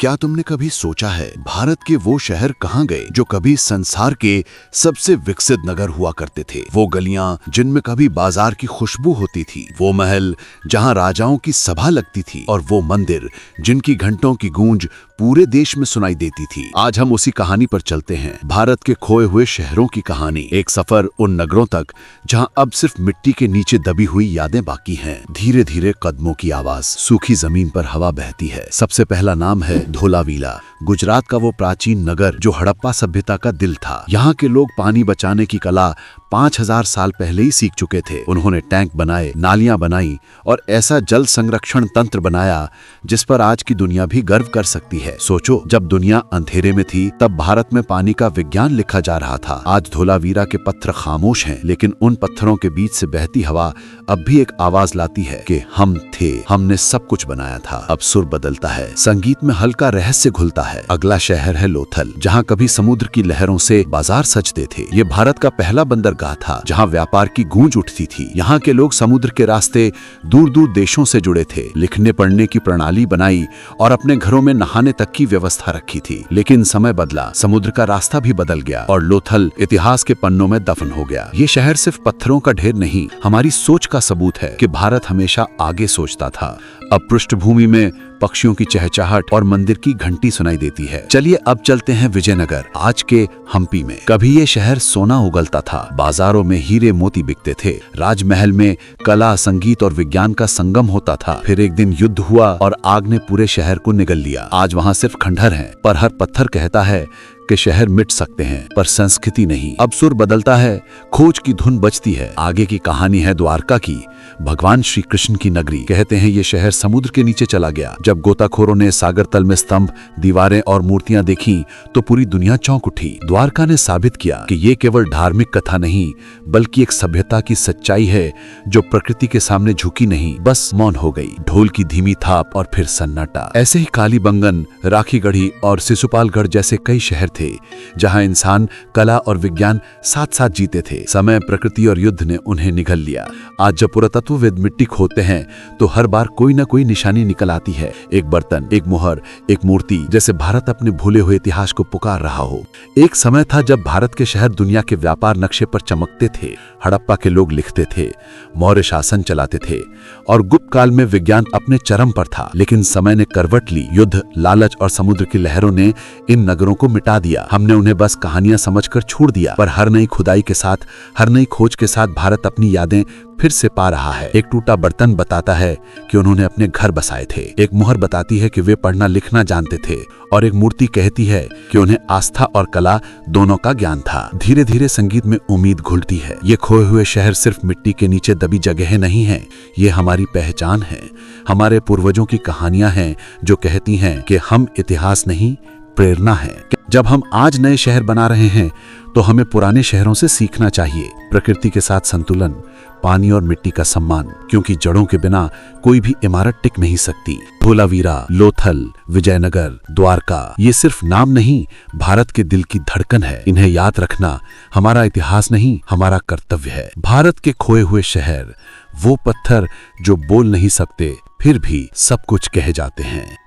क्या तुमने कभी सोचा है भारत के वो शहर कहाँ गए जो कभी संसार के सबसे विकसित नगर हुआ करते थे? वो गलियां जिनमें कभी बाजार की खुशबू होती थी, वो महल जहां राजाओं की सभा लगती थी, और वो मंदिर जिनकी घंटों की गूंज पूरे देश में सुनाई देती थी। आज हम उसी कहानी पर चलते हैं, भारत के खोए हुए शहरों की कहानी। एक सफर उन नगरों तक जहां अब सिर्फ मिट्टी के नीचे दबी हुई यादें बाकी हैं। धीरे धीरे कदमों की आवाज, सूखी जमीन पर हवा बहती है। सबसे पहला नाम है धोलावीरा, गुजरात का वो प्राचीन नगर जो हड़प्पा सभ्यता का दिल था। यहाँ के लोग पानी बचाने की कला 5000 साल पहले ही सीख चुके थे। उन्होंने टैंक बनाए, नालियां बनाई और ऐसा जल संरक्षण तंत्र बनाया जिस पर आज की दुनिया भी गर्व कर सकती है। सोचो, जब दुनिया अंधेरे में थी तब भारत में पानी का विज्ञान लिखा जा रहा था। आज धोलावीरा के पत्थर खामोश हैं, लेकिन उन पत्थरों के बीच से बहती हवा अब भी एक आवाज लाती है कि हम थे, हमने सब कुछ बनाया था। अब सुर बदलता है, संगीत में हल्का रहस्य घुलता है। अगला शहर है लोथल, जहाँ कभी समुद्र की लहरों से बाजार सजते थे। ये भारत का पहला बंदरगाह था जहाँ व्यापार की गूंज उठती थी। यहाँ के लोग समुद्र के रास्ते दूर दूर देशों से जुड़े थे, लिखने पढ़ने की प्रणाली बनाई और अपने घरों में नहाने तक की व्यवस्था रखी थी। लेकिन समय बदला, समुद्र का रास्ता भी बदल गया और लोथल इतिहास के पन्नों में दफन हो गया। ये शहर सिर्फ पत्थरों का ढेर नहीं, हमारी सोच का सबूत है कि भारत हमेशा आगे सोचता था। अब पृष्ठभूमि में पक्षियों की चहचहाट और मंदिर की घंटी सुनाई देती है। चलिए अब चलते हैं विजयनगर, आज के हम्पी में। कभी ये शहर सोना उगलता था, बाजारों में हीरे मोती बिकते थे, राजमहल में कला, संगीत और विज्ञान का संगम होता था। फिर एक दिन युद्ध हुआ और आग ने पूरे शहर को निगल लिया। आज वहाँ सिर्फ खंडहर हैं, पर हर पत्थर कहता है कि शहर मिट सकते हैं, पर संस्कृति नहीं। अब सुर बदलता है, खोज की धुन बजती है। आगे की कहानी है द्वारका की, भगवान श्री कृष्ण की नगरी। कहते हैं ये शहर समुद्र के नीचे चला गया। जब गोताखोरों ने सागर तल में स्तंभ, दीवारें और मूर्तियां देखी तो पूरी दुनिया चौंक उठी। द्वारका ने साबित किया कि ये केवल धार्मिक कथा नहीं, बल्कि एक सभ्यता की सच्चाई है जो प्रकृति के सामने झुकी नहीं, बस मौन हो गई। ढोल की धीमी थाप और फिर सन्नाटा। ऐसे ही कालीबंगन, राखीगढ़ी और सिसुपालगढ़ जैसे कई शहर थे जहां इंसान, कला और विज्ञान साथ साथ जीते थे। समय, प्रकृति और युद्ध ने उन्हें निगल लिया। आज जब पुरातत्वविद मिट्टी खोदते हैं तो हर बार कोई न कोई निशानी निकल आती है। एक बर्तन, एक मुहर, एक मूर्ति, जैसे भारत अपने भूले हुए इतिहास को पुकार रहा हो। एक समय था जब भारत के शहर दुनिया के व्यापार नक्शे पर चमकते थे। हड़प्पा के लोग लिखते थे, मौर्य शासन चलाते थे और गुप्त काल में विज्ञान अपने चरम पर था। लेकिन समय ने करवट ली। युद्ध, लालच और समुद्र की लहरों ने इन नगरों को मिटा दिया। हमने उन्हें बस कहानियां समझकर छोड़ दिया। पर हर नई खुदाई के साथ, हर नई खोज के साथ भारत अपनी यादें फिर से पा रहा है। एक टूटा बर्तन बताता है कि उन्होंने अपने घर बसाए थे, एक मुहर बताती है कि वे पढ़ना लिखना जानते थे, और एक मूर्ति कहती है कि उन्हें आस्था और कला दोनों का ज्ञान था। धीरे धीरे संगीत में उम्मीद घुलती है। ये खोए हुए शहर सिर्फ मिट्टी के नीचे दबी जगह नहीं है, ये हमारी पहचान है, हमारे पूर्वजों की कहानियां हैं जो कहती हैं कि हम इतिहास नहीं, प्रेरणा है। जब हम आज नए शहर बना रहे हैं तो हमें पुराने शहरों से सीखना चाहिए। प्रकृति के साथ संतुलन, पानी और मिट्टी का सम्मान, क्योंकि जड़ों के बिना कोई भी इमारत टिक नहीं सकती। धोलावीरा, लोथल, विजयनगर, द्वारका, ये सिर्फ नाम नहीं, भारत के दिल की धड़कन है। इन्हें याद रखना हमारा इतिहास नहीं, हमारा कर्तव्य है। भारत के खोए हुए शहर, वो पत्थर जो बोल नहीं सकते फिर भी सब कुछ कह जाते हैं।